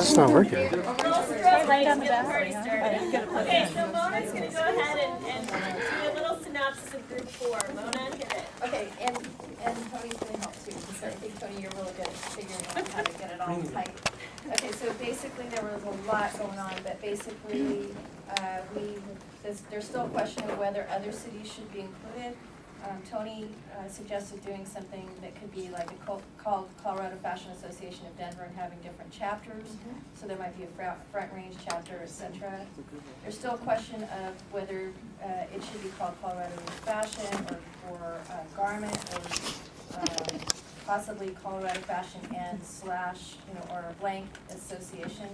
It's not working. Right on the back. Okay, so Mona's going to go ahead and do a little synopsis of group 4. Mona, hit it. Okay, and Tony's going to help too, because I think, Tony, you're really good at figuring out how to get it all tight. Okay, so basically there was a lot going on, but basically there's still a question of whether other cities should be included. Tony suggested doing something that could be like called Colorado Fashion Association of Denver and having different chapters. So there might be a front range chapter, etc. There's still a question of whether it should be called Colorado Fashion or garment or possibly Colorado Fashion and / or a blank association.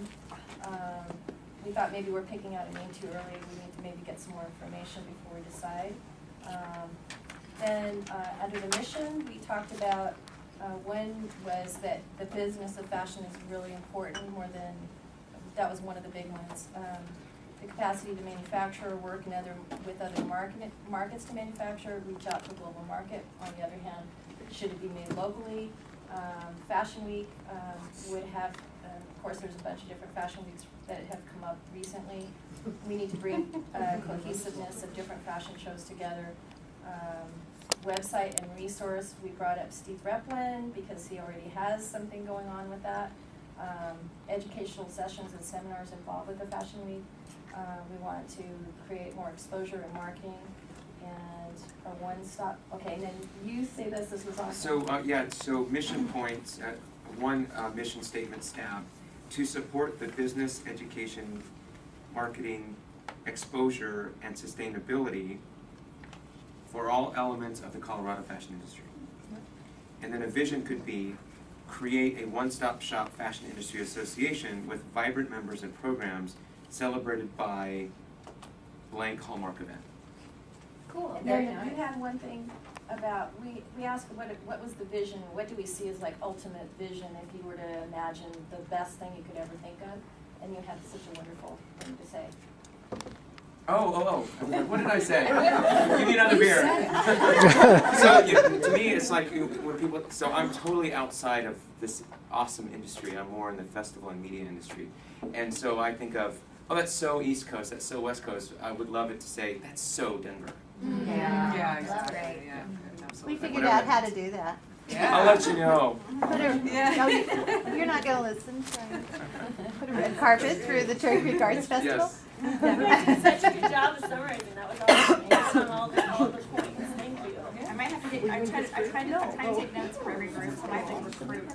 We thought maybe we're picking out a name too early. We need to maybe get some more information before we decide. Then under the mission, we talked about one was that the business of fashion is really important, that was one of the big ones. The capacity to manufacture, work with other markets to manufacture, reach out to a global market. On the other hand, should it be made locally? Fashion Week would have, of course there's a bunch of different fashion weeks that have come up recently. We need to bring cohesiveness of different fashion shows together. Website and resource, we brought up Steve Replin because he already has something going on with that. Educational sessions and seminars involved with the Fashion Week. We wanted to create more exposure in marketing and a one-stop, okay, and then you say this was awesome. So mission points, one mission statement tab, to support the business, education, marketing, exposure, and sustainability for all elements of the Colorado fashion industry. And then a vision could be create a one-stop shop fashion industry association with vibrant members and programs celebrated by blank hallmark event. Cool. And then you had one thing about, we asked what was the vision, what do we see as like ultimate vision if you were to imagine the best thing you could ever think of, and you had such a wonderful thing to say. What did I say? Give me another beer. So to me, it's like when people, so I'm totally outside of this awesome industry. I'm more in the festival and media industry. And so I think of, oh, that's so East Coast, that's so West Coast. I would love it to say, that's so Denver. Yeah, exactly. Yeah, we figured out how to do that. Yeah. I'll let you know. You're not going to listen. So put a red carpet through the Cherry Creek Arts Festival. Yes. You guys did such a good job of summarizing. That was awesome. You hit on all the points. Thank you. I might have to take, I'm trying to take notes for every group, so I have to recruit.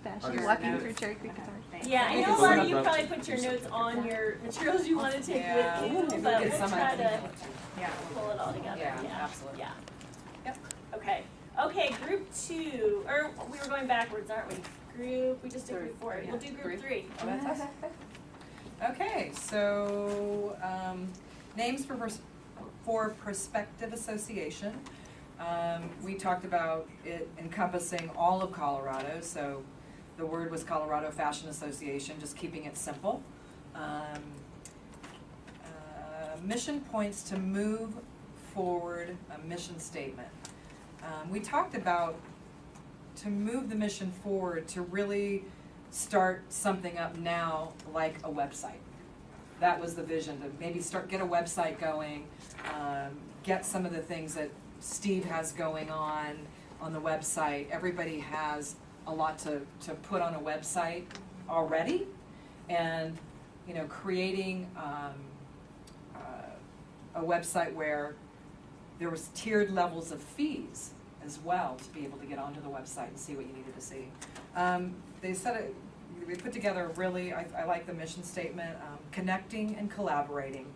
Fashion walking through Cherry Creek Arts. Yeah, I know a lot of you probably put your notes on your materials you want to take with you, but we'll try to pull it all together. Yeah, absolutely. Yeah. Yep. Okay, group 2, or we were going backwards, aren't we? We just did group 4. We'll do group 3. Oh, that's us. Okay, so names for prospective association. We talked about it encompassing all of Colorado, so the word was Colorado Fashion Association, just keeping it simple. Mission points to move forward a mission statement. We talked about to move the mission forward, to really start something up now like a website. That was the vision, to maybe get a website going, get some of the things that Steve has going on the website. Everybody has a lot to put on a website already, and creating a website where there was tiered levels of fees as well to be able to get onto the website and see what you needed to see. We put together really, I like the mission statement, connecting and collaborating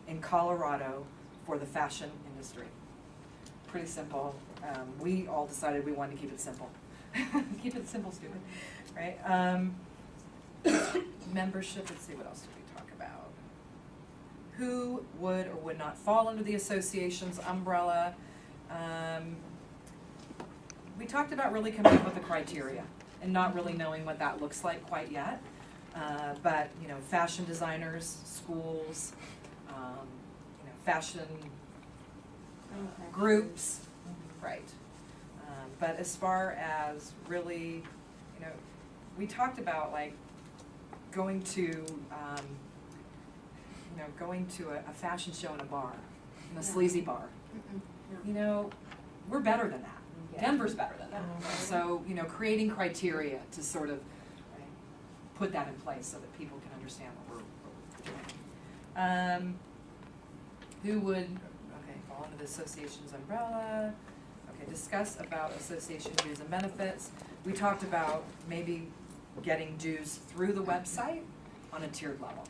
in Colorado for the fashion industry. Pretty simple. We all decided we wanted to keep it simple. Keep it simple, stupid, right? Membership, let's see, what else did we talk about? Who would or would not fall under the association's umbrella. We talked about really coming up with the criteria and not really knowing what that looks like quite yet. But fashion designers, schools, fashion groups, right. But as far as really, we talked about like going to, going to a fashion show in a bar, in a sleazy bar. You know, we're better than that. Denver's better than that. So, creating criteria to sort of put that in place so that people can understand what we're doing. Who would, fall under the association's umbrella. Okay, discuss about association dues and benefits. We talked about maybe getting dues through the website on a tiered level.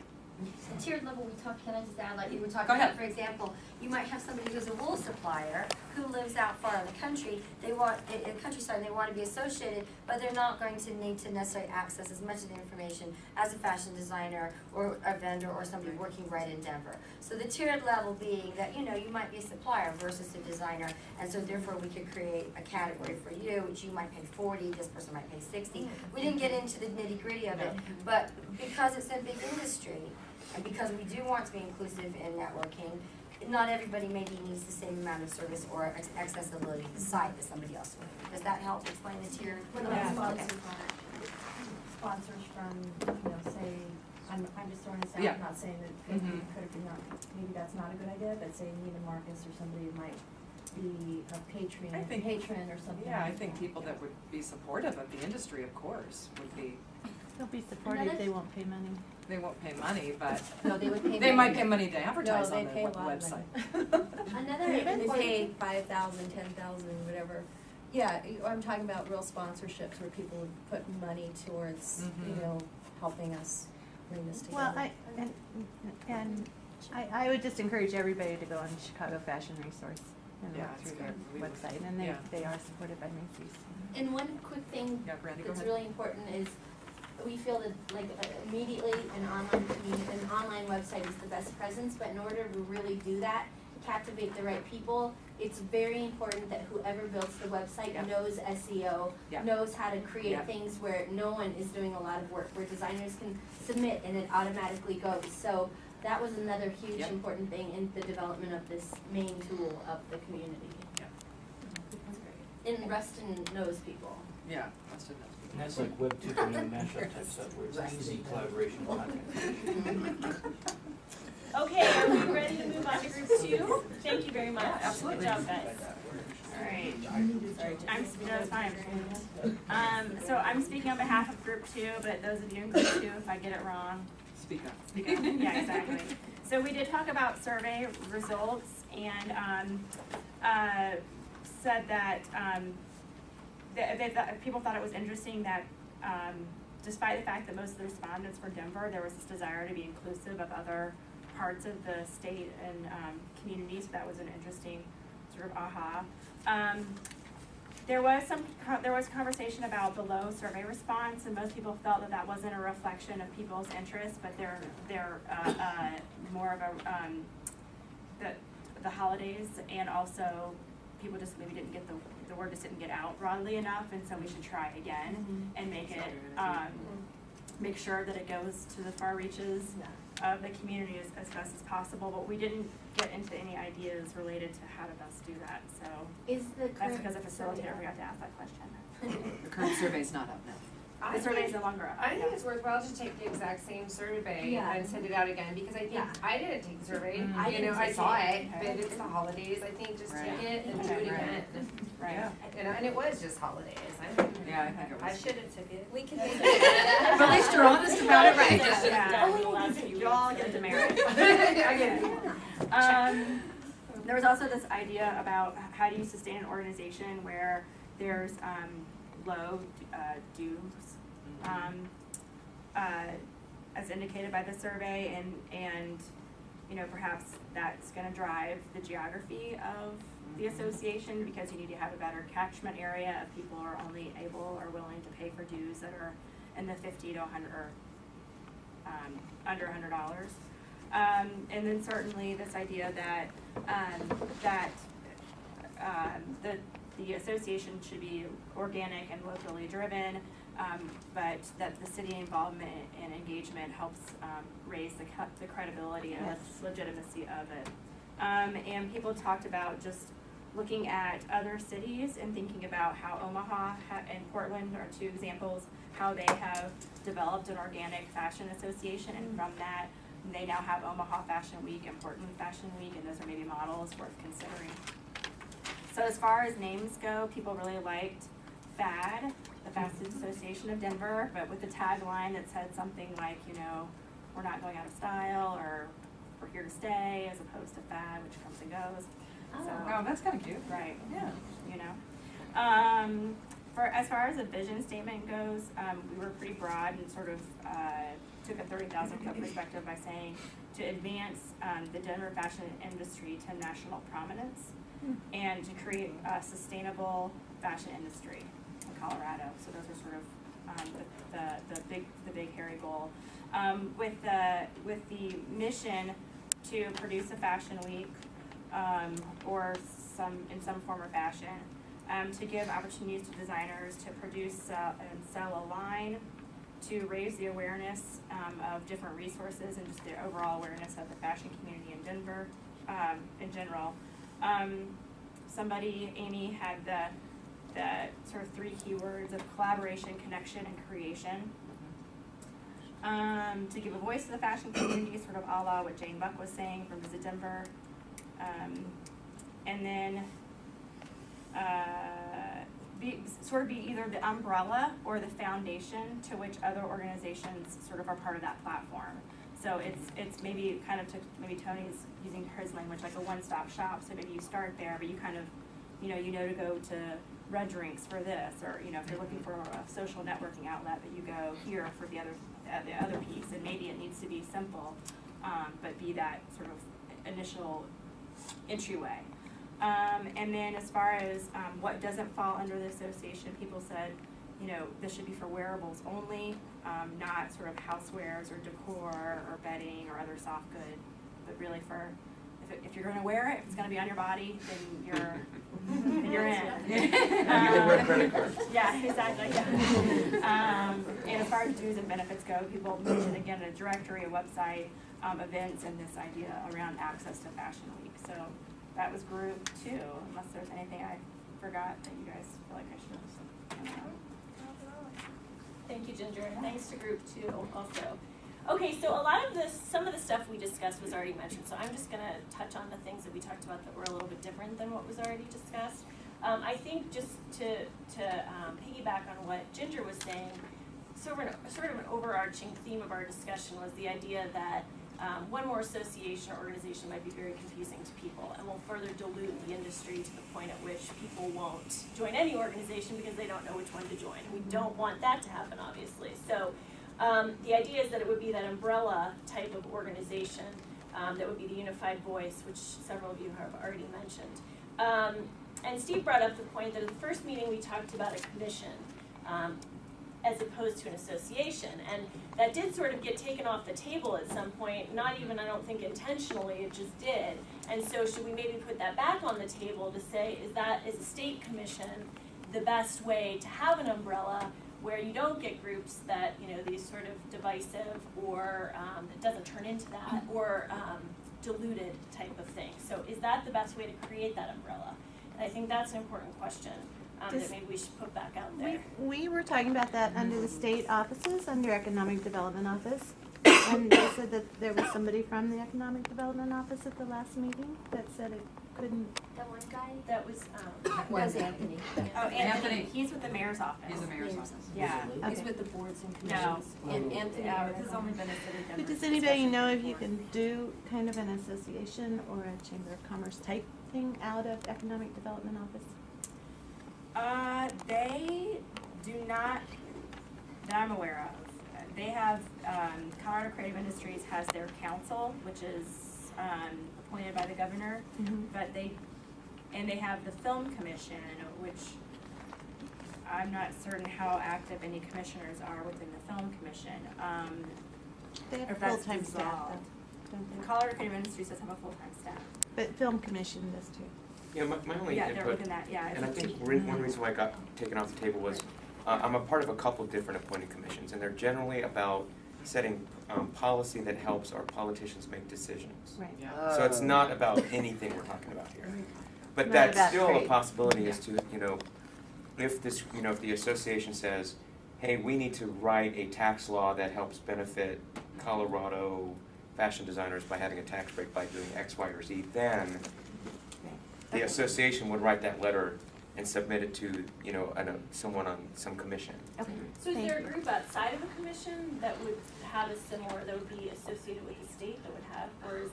The tiered level we talked, can I just add, like you were Go talking ahead. about, for example, you might have somebody who's a wool supplier who lives out far in the country, they want, in the countryside, they want to be associated, but they're not going to need to necessarily access as much of the information as a fashion designer or a vendor or somebody working right in Denver. So the tiered level being that, you might be a supplier versus a designer, and so therefore we could create a category for you, which you might pay 40, this person might pay 60. We didn't get into the nitty gritty of it, but because it's a big industry, and because we do want to be inclusive in networking, not everybody maybe needs the same amount of service or accessibility to the site as somebody else would. Does that help explain the tier? Sponsors from, say, I'm just throwing this out, Yeah. I'm not saying that it could be not, maybe that's not a good idea, but say Neiman Marcus or somebody might be a patron or something. Yeah, I like think that. people that would be supportive of the industry, of course, would be, They'll be supportive, they won't pay money. they won't pay money, but No, they would pay. they might money. pay money to advertise No, on they the pay a lot of website. Another, they pay 5,000, 10,000, whatever. Yeah, I'm talking about real sponsorships where people would put money towards, helping us bring this together. Well, I would just encourage everybody to go on Chicago Fashion Resource and Yeah, look it's through good. We their would- website, and yeah. they are supported by Macy's. And one quick thing Yeah, Brandy, go that's ahead. really important is we feel that immediately an online website is the best presence, but in order to really do that, captivate the right people, it's very important that whoever builds the website Yeah. knows SEO, Yeah. knows how to create Yeah. things where no one is doing a lot of work, where designers can submit and it automatically goes. So that was another huge Yep. important thing in the development of this main tool of the community. Yeah. And Rustin knows people. Yeah, that's enough. And that's like Web 2.0 mashup type stuff where it's easy collaboration content. Okay, are we ready to move on to group 2? Thank you very much. Absolutely. Good job, guys. Alright, that's fine. So I'm speaking on behalf of group 2, but those of you in group 2, if I get it wrong, Speak up. speak up. Yeah, exactly. So we did talk about survey results and said that people thought it was interesting that despite the fact that most of the respondents were Denver, there was this desire to be inclusive of other parts of the state and communities. So that was an interesting sort of aha. There was conversation about the low survey response, and most people felt that that wasn't a reflection of people's interests, but they're more of a the holidays, and also people just maybe didn't get the word just didn't get out broadly enough, and so we should try again and make it make sure that it goes to the far reaches of the community as best as possible. But we didn't get into any ideas related to how to best do that. So Is the that's current because the facilitator forgot to ask that question. The current survey's not up now. The survey's no longer up. I think it's worthwhile to take the exact same survey Yeah. and send it out again, because I think, Yeah. I didn't take the survey, I you didn't know, I take saw it. it, but it's the holidays, I think just Right. take it and do it Okay, right. again. Right. Yeah. You know, and it was just holidays, Yeah, I think it I was. should have took it. we can But make But at least you're honest about it, right? Yeah, you all get demerit. I get it. There was also this idea about how do you sustain an organization where there's low dues, as indicated by the survey, and you know, perhaps that's going to drive the geography of the association, because you need to have a better catchment area if people are only able or willing to pay for dues that are in the $50 to $100 or under $100. And then certainly this idea that the association should be organic and locally driven, but that the city involvement and engagement helps raise the credibility and Yes. legitimacy of it. And people talked about just looking at other cities and thinking about how Omaha and Portland are two examples, how they have developed an organic fashion association, and from that, they now have Omaha Fashion Week and Portland Fashion Week, and those are maybe models worth considering. So as far as names go, people really liked FAD, the Fast Food Association of Denver, but with the tagline that said something like, you know, we're not going out of style, or we're here to stay, as opposed to FAD, which comes and goes. So, Oh, that's kind of cute. right, Yeah. you know. For as far as the vision statement goes, we were pretty broad and sort of took a 30,000 foot perspective by saying to advance the Denver fashion industry to national prominence and to create a sustainable fashion industry in Colorado. So those are sort of the big hairy goal. With the mission to produce a fashion week or in some form or fashion, to give opportunities to designers to produce and sell a line, to raise the awareness of different resources and just the overall awareness of the fashion community in Denver in general. Amy had the sort of 3 keywords of collaboration, connection, and creation. To give a voice to the fashion community, sort of a la what Jane Buck was saying from Visit Denver. And then be either the umbrella or the foundation to which other organizations sort of are part of that platform. So it's maybe kind of maybe Tony's using his language like a one-stop shop. So maybe you start there, but you kind of, you know to go to Red Drinks for this, or if you're looking for a social networking outlet, but you go here for the other piece, and maybe it needs to be simple, but be that sort of initial entryway. And then as far as what doesn't fall under the association, people said, this should be for wearables only, not sort of housewares or decor or bedding or other soft good, but really for if you're going to wear it, if it's going to be on your body, then you're in. You can wear credit cards. Yeah, exactly. Yeah. And as far as dues and benefits go, people mentioned again a directory, a website, events, and this idea around access to Fashion Week. So that was group 2, unless there's anything I forgot that you guys feel like I should have. Thank you, Ginger, and thanks to group 2 also. Okay, so some of the stuff we discussed was already mentioned, so I'm just gonna touch on the things that we talked about that were a little bit different than what was already discussed. I think just to piggyback on what Ginger was saying, sort of an overarching theme of our discussion was the idea that one more association or organization might be very confusing to people and will further dilute the industry to the point at which people won't join any organization because they don't know which one to join. We don't want that to happen, obviously. So the idea is that it would be that umbrella type of organization that would be the unified voice, which several of you have already mentioned. And Steve brought up the point that at the first meeting we talked about a commission as opposed to an association, and that did sort of get taken off the table at some point, not even, I don't think intentionally, it just did. And so should we maybe put that back on the table to say, is a state commission the best way to have an umbrella where you don't get groups that, these sort of divisive or it doesn't turn into that, or diluted type of thing. So is that the best way to create that umbrella? And I think that's an important question that maybe we should put back out there. We were talking about that under the state offices, under Economic Development Office. And they said that there was somebody from the Economic Development Office at the last meeting that said it couldn't. That one guy? That was, That was Anthony. Oh, Anthony, he's with the mayor's office. He's the mayor's office. Yeah. He's with the boards and commissions. And Anthony, This has only been a city Denver. But does anybody know if you can do kind of an association or a Chamber of Commerce type thing out of Economic Development Office? They do not, that I'm aware of. They have, Colorado Creative Industries has their council, which is appointed by the governor, but they have the Film Commission, which I'm not certain how active any commissioners are within the Film Commission. They Or have if that's full-time staff dissolved. though, don't they? Colorado Creative Industries does have a full-time staff. But Film Commission does too. Yeah, my only Yeah, they're input, within that, yeah. and I think one reason why I got taken off the table was, I'm a part of a couple different appointed commissions, and they're generally about setting policy that helps our politicians make decisions. Right. So it's not about anything we're talking about here. But Not that's about still a trade. possibility is to, if this, if the association says, hey, we need to write a tax law that helps benefit Colorado fashion designers by having a tax break by doing X, Y, or Z, then the association would write that letter and submit it to, someone on some commission. Okay. So is Thank there a you. group outside of a commission that would have a similar, that would be associated with the state that would have, or is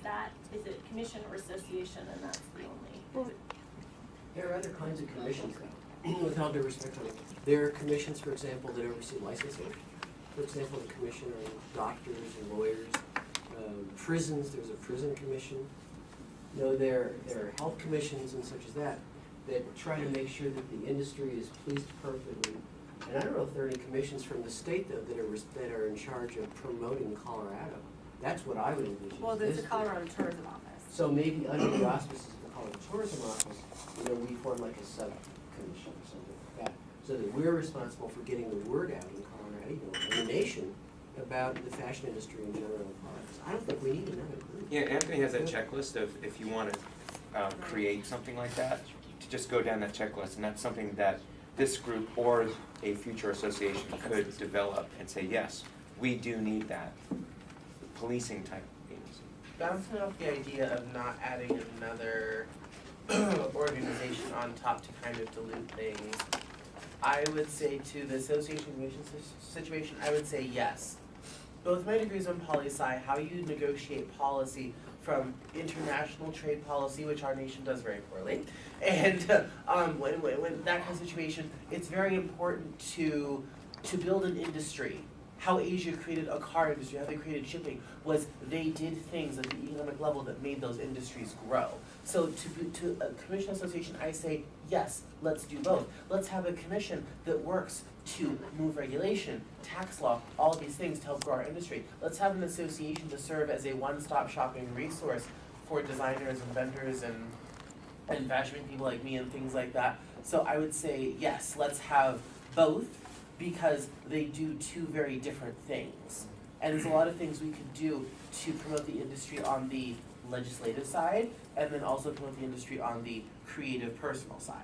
it commission or association and that's the only? There are other kinds of commissions though, with all due respect to it. There are commissions, for example, that oversee licensing. For example, the commission on doctors and lawyers. Prisons, there's a prison commission. There are health commissions and such as that try to make sure that the industry is pleased perfectly. And I don't know if there are any commissions from the state though that are in charge of promoting Colorado. That's what I would envision. Well, there's a This- Colorado Tourism Office. So maybe under the auspices of the Colorado Tourism Office, we form like a sub-commission or something like that, so that we're responsible for getting the word out in Colorado, in the nation, about the fashion industry in general in Colorado. I don't think we need another group. Yeah, Anthony has that checklist of if you want to create something like that, to just go down that checklist, and that's something that this group or a future association could develop and say, yes, we do need that policing type agency. Bouncing off the idea of not adding another organization on top to kind of dilute things, I would say to the association commission situation, I would say yes. Both my degrees on poli-sci, how you negotiate policy from international trade policy, which our nation does very poorly, and when that kind of situation, it's very important to build an industry. How Asia created a car industry, how they created shipping, was they did things at the economic level that made those industries grow. So to a commission association, I say, yes, let's do both. Let's have a commission that works to move regulation, tax law, all these things to help grow our industry. Let's have an association to serve as a one-stop shopping resource for designers and vendors and fashion people like me and things like that. So I would say, yes, let's have both, because they do two very different things. And there's a lot of things we could do to promote the industry on the legislative side, and then also promote the industry on the creative, personal side.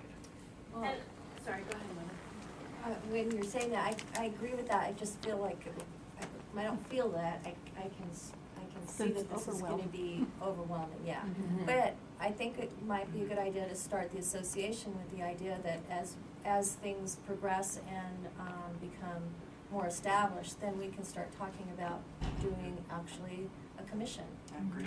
Well, And, sorry, go ahead, Lynn. when you're saying that, I agree with that, I just feel like, I don't feel that, I can see Sense that this is gonna overwhelm. be overwhelming, yeah. Mhm. But I think it might be a good idea to start the association with the idea that as things progress and become more established, then we can start talking about doing actually a commission. I agree.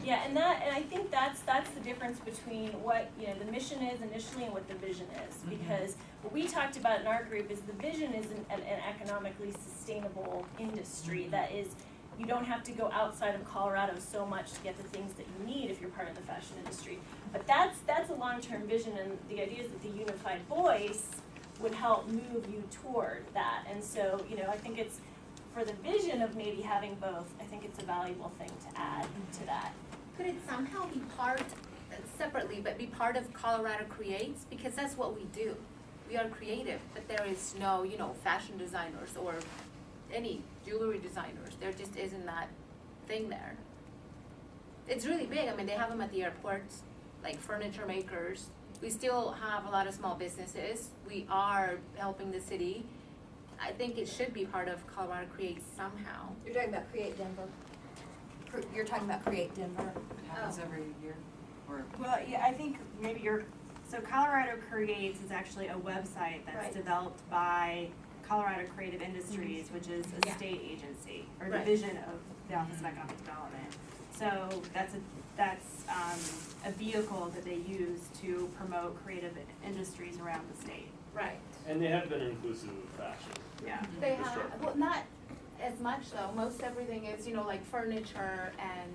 Yeah, and I think that's the difference between what, the mission is initially and what the vision is. Because what we talked about in our group is the vision is an economically sustainable industry that is, you don't have to go outside of Colorado so much to get the things that you need if you're part of the fashion industry. But that's a long-term vision, and the idea is that the unified voice would help move you toward that. And so, I think it's, for the vision of maybe having both, I think it's a valuable thing to add to that. Could it somehow be part, separately, but be part of Colorado Creates? Because that's what we do. We are creative, but there is no, fashion designers or any jewelry designers. There just isn't that thing there. It's really big. I mean, they have them at the airports, like furniture makers. We still have a lot of small businesses. We are helping the city. I think it should be part of Colorado Creates somehow. You're talking about Create Denver? You're talking about Create Denver? It happens every year, or. Well, yeah, I think maybe so Colorado Creates is actually a website that's Right. developed by Colorado Creative Industries, which is a Yeah. state agency, or Right. division of the Office of Economic Development. So that's a vehicle that they use to promote creative industries around the state. Right. And they have been inclusive of fashion. Yeah. They For have, sure. well, not as much though. Most everything is, like furniture and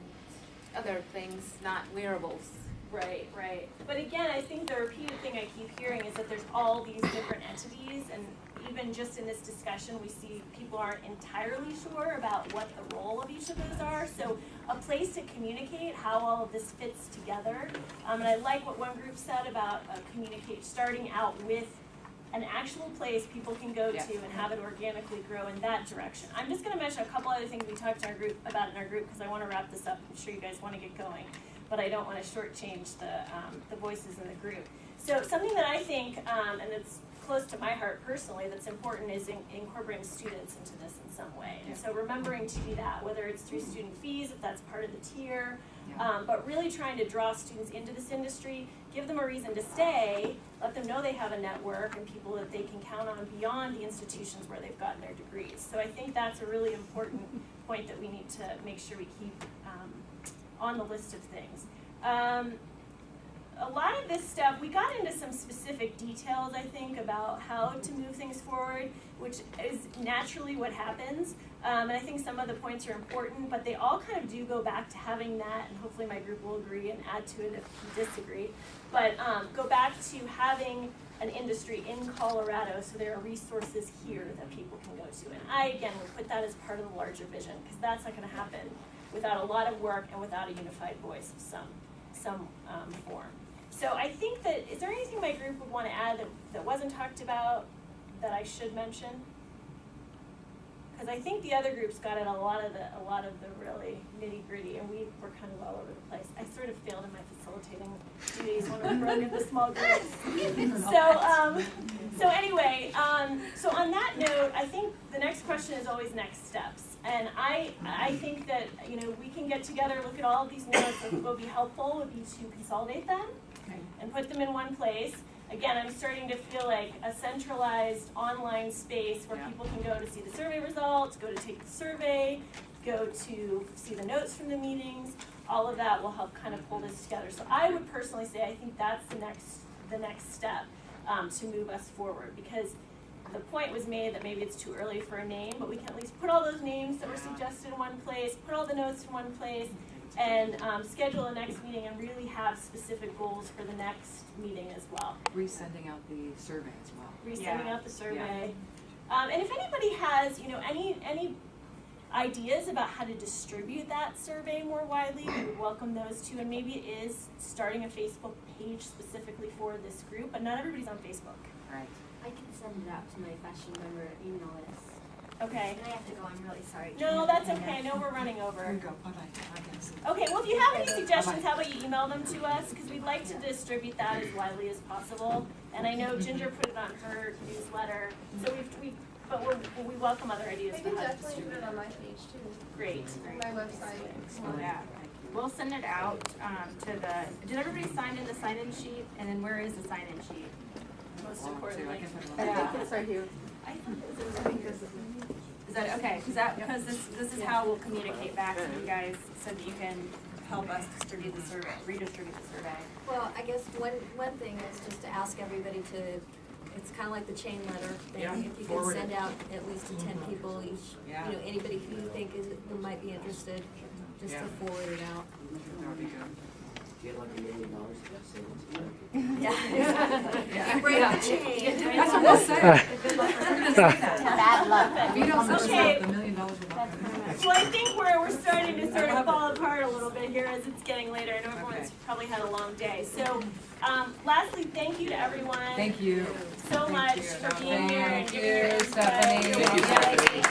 other things, not wearables. Right, right. But again, I think the repeated thing I keep hearing is that there's all these different entities, and even just in this discussion, we see people aren't entirely sure about what the role of each of those are. So a place to communicate how all of this fits together. And I like what one group said about starting out with an actual place people can go Yeah. to and have it organically grow in that direction. I'm just going to mention a couple other things we talked in our group because I want to wrap this up. I'm sure you guys want to get going. but I don't want to shortchange the voices in the group. So something that I think, and it's close to my heart personally, that's important is incorporating students into this in some way. And so remembering to do that, whether it's through student fees, if that's part of the tier, but really trying to draw students into this industry, give them a reason to stay, let them know they have a network and people that they can count on beyond the institutions where they've gotten their degrees. So I think that's a really important point that we need to make sure we keep on the list of things. A lot of this stuff, we got into some specific details, I think, about how to move things forward, which is naturally what happens. And I think some of the points are important, but they all kind of do go back to having that, and hopefully my group will agree and add to it if you disagree. But go back to having an industry in Colorado, so there are resources here that people can go to. And I, again, would put that as part of the larger vision, because that's not going to happen without a lot of work and without a unified voice of some form. So I think that, is there anything my group would want to add that wasn't talked about that I should mention? Because I think the other groups got at a lot of the really nitty gritty, and we were kind of all over the place. I sort of failed in my facilitating duties when we broke into small groups. So anyway, so on that note, I think the next question is always next steps. And I think that, you know, we can get together, look at all of these notes, and what would be helpful would be to consolidate them and put them in one place. Again, I'm starting to feel like a centralized online space where people can go to see the survey results, go to take the survey, go to see the notes from the meetings. All of that will help kind of pull this together. So I would personally say I think that's the next step to move us forward, because the point was made that maybe it's too early for a name, but we can at least put all those names that were suggested in one place, put all the notes in one place, and schedule a next meeting and really have specific goals for the next meeting as well. Resending out the survey as well. Resending out the survey. And if anybody has, you know, any ideas about how to distribute that survey more widely, we would welcome those too. And maybe it is starting a Facebook page specifically for this group, but not everybody's on Facebook. Right. I can send it out to my fashion member email list. Okay. And I have to go, I'm really sorry. No, that's okay. I know we're running over. There you go. Bye-bye. Okay, well, if you have any suggestions, how about you email them to us? Because we'd like to distribute that as widely as possible. And I know Ginger put it on her newsletter, so we welcome other ideas. I can definitely put it on my page too. Great. My website. Yeah, we'll send it out did everybody sign in the sign-in sheet? And then where is the sign-in sheet? Most importantly. Yeah. It's right here. I think is that okay? Because this is how we'll communicate back to you guys so that you can help us distribute the survey, redistribute the survey. Well, I guess one thing is just to ask everybody to, it's kind of like the chain letter thing. Yeah, If you can forward send it. out at least to 10 people each, Yeah. you know, anybody who you think who might be interested, just to forward it out. That would be good. Do you have like $1 million to send it to? Yeah. You break the chain. That's what we'll say. Good luck for her to say that. Bad luck. If you don't send us Okay. out the $1 million, we're not gonna. Well, I think we're starting to sort of fall apart a little bit here as it's getting later. I know everyone's probably had a long day. So, lastly, thank you to everyone Thank you. so much for being here and giving your input. Stephanie. Thank you, Stephanie.